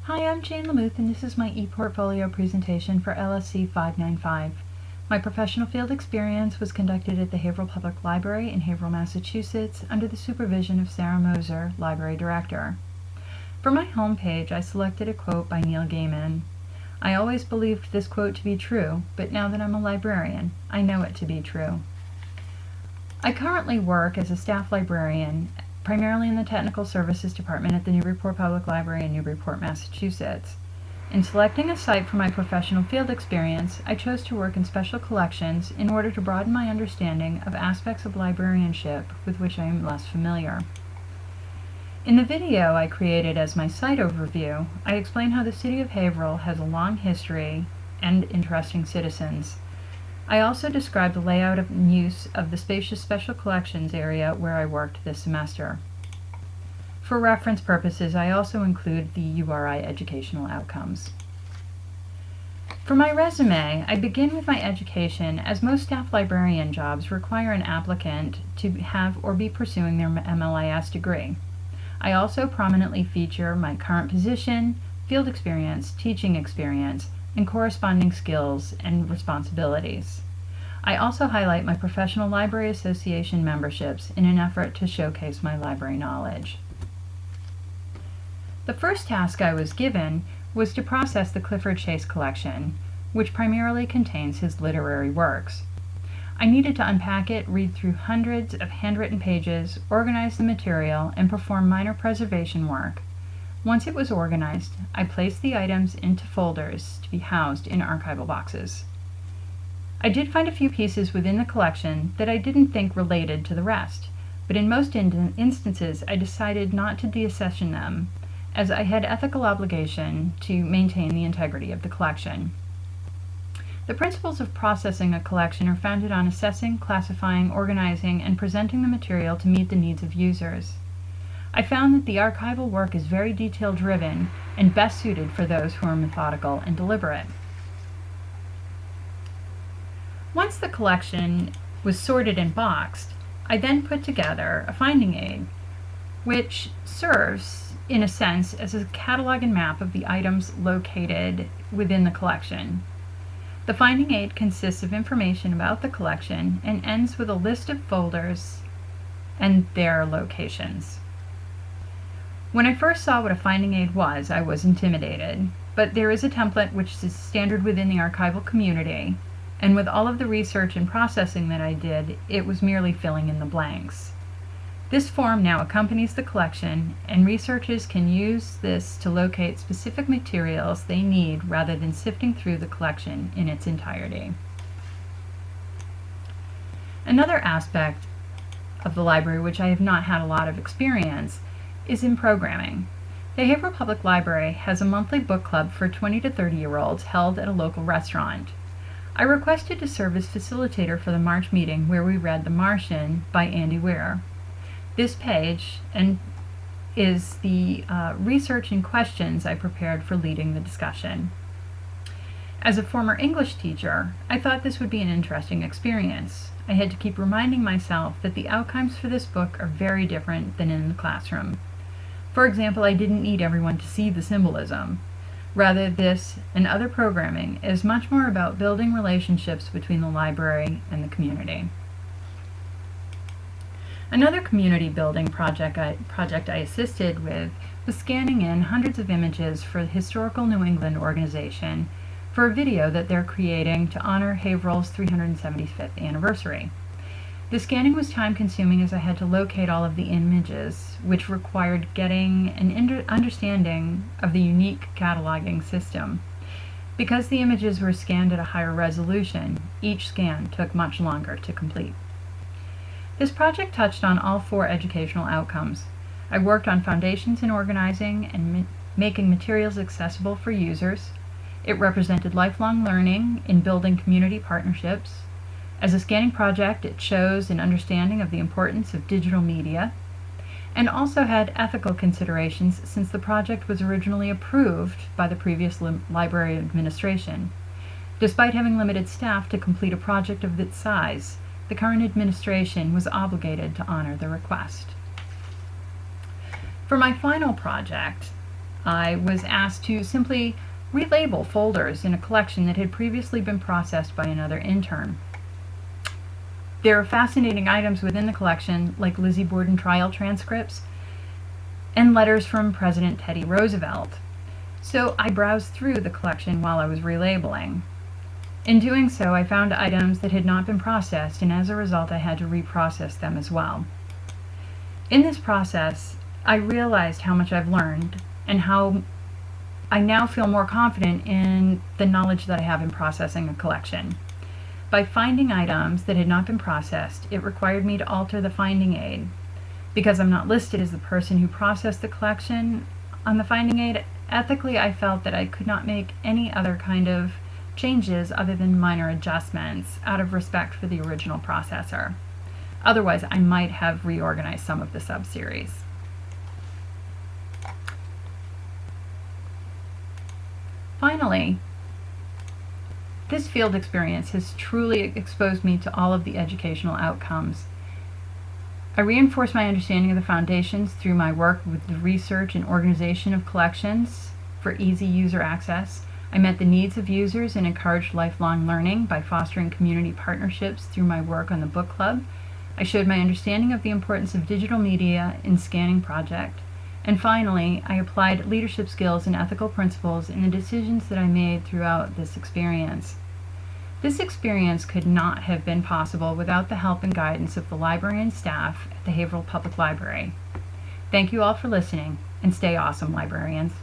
Hi, I'm Jane Lemuth, and this is my ePortfolio presentation for LSC595. My professional field experience was conducted at the Haverhill Public Library in Haverhill, Massachusetts, under the supervision of Sarah Moser, Library Director. For my homepage, I selected a quote by Neil Gaiman. I always believed this quote to be true, but now that I'm a librarian, I know it to be true. I currently work as a staff librarian, primarily in the Technical Services Department at the Newburyport Public Library in Newburyport, Massachusetts. In selecting a site for my professional field experience, I chose to work in special collections in order to broaden my understanding of aspects of librarianship with which I am less familiar. In the video I created as my site overview, I explain how the City of Haverhill has a long history and interesting citizens. I also describe the layout and use of the spacious Special Collections area where I worked this semester. For reference purposes, I also include the URI educational outcomes. For my resume, I begin with my education, as most staff librarian jobs require an applicant to have or be pursuing their MLIS degree. I also prominently feature my current position, field experience, teaching experience, and corresponding skills and responsibilities. I also highlight my Professional Library Association memberships in an effort to showcase my library knowledge. The first task I was given was to process the Clifford Chase collection, which primarily contains his literary works. I needed to unpack it, read through hundreds of handwritten pages, organize the material, and perform minor preservation work. Once it was organized, I placed the items into folders to be housed in archival boxes. I did find a few pieces within the collection that I didn't think related to the rest, but in most instances I decided not to deaccession them, as I had ethical obligation to maintain the integrity of the collection. The principles of processing a collection are founded on assessing, classifying, organizing, and presenting the material to meet the needs of users. I found that the archival work is very detail-driven and best suited for those who are methodical and deliberate. Once the collection was sorted and boxed, I then put together a finding aid, which serves, in a sense, as a catalog and map of the items located within the collection. The finding aid consists of information about the collection and ends with a list of folders and their locations. When I first saw what a finding aid was, I was intimidated, but there is a template which is standard within the archival community, and with all of the research and processing that I did, it was merely filling in the blanks. This form now accompanies the collection, and researchers can use this to locate specific materials they need rather than sifting through the collection in its entirety. Another aspect of the library which I have not had a lot of experience is in programming. The Haverhill Public Library has a monthly book club for 20 to 30-year-olds held at a local restaurant. I requested to serve as facilitator for the March meeting where we read The Martian by Andy Weir. This page is the research and questions I prepared for leading the discussion. As a former English teacher, I thought this would be an interesting experience. I had to keep reminding myself that the outcomes for this book are very different than in the classroom. For example, I didn't need everyone to see the symbolism. Rather, this and other programming is much more about building relationships between the library and the community. Another community building project I assisted with was scanning in hundreds of images for the Historical New England organization for a video that they're creating to honor Haverhill's 375th anniversary. The scanning was time-consuming as I had to locate all of the images, which required getting an understanding of the unique cataloging system. Because the images were scanned at a higher resolution, each scan took much longer to complete. This project touched on all 4 educational outcomes. I worked on foundations in organizing and making materials accessible for users. It represented lifelong learning in building community partnerships. As a scanning project, it shows an understanding of the importance of digital media, and also had ethical considerations since the project was originally approved by the previous library administration. Despite having limited staff to complete a project of its size, the current administration was obligated to honor the request. For my final project, I was asked to simply relabel folders in a collection that had previously been processed by another intern. There are fascinating items within the collection, like Lizzie Borden trial transcripts and letters from President Teddy Roosevelt. So I browsed through the collection while I was relabeling. In doing so, I found items that had not been processed, and as a result, I had to reprocess them as well. In this process, I realized how much I've learned and how I now feel more confident in the knowledge that I have in processing a collection. By finding items that had not been processed, it required me to alter the finding aid. Because I'm not listed as the person who processed the collection on the finding aid, ethically I felt that I could not make any other kind of changes other than minor adjustments out of respect for the original processor. Otherwise, I might have reorganized some of the subseries. Finally, this field experience has truly exposed me to all of the educational outcomes. I reinforced my understanding of the foundations through my work with the research and organization of collections for easy user access. I met the needs of users and encouraged lifelong learning by fostering community partnerships through my work on the book club. I showed my understanding of the importance of digital media in Scanning Project. And finally, I applied leadership skills and ethical principles in the decisions that I made throughout this experience. This experience could not have been possible without the help and guidance of the librarian staff at the Haverhill Public Library. Thank you all for listening, and stay awesome, librarians.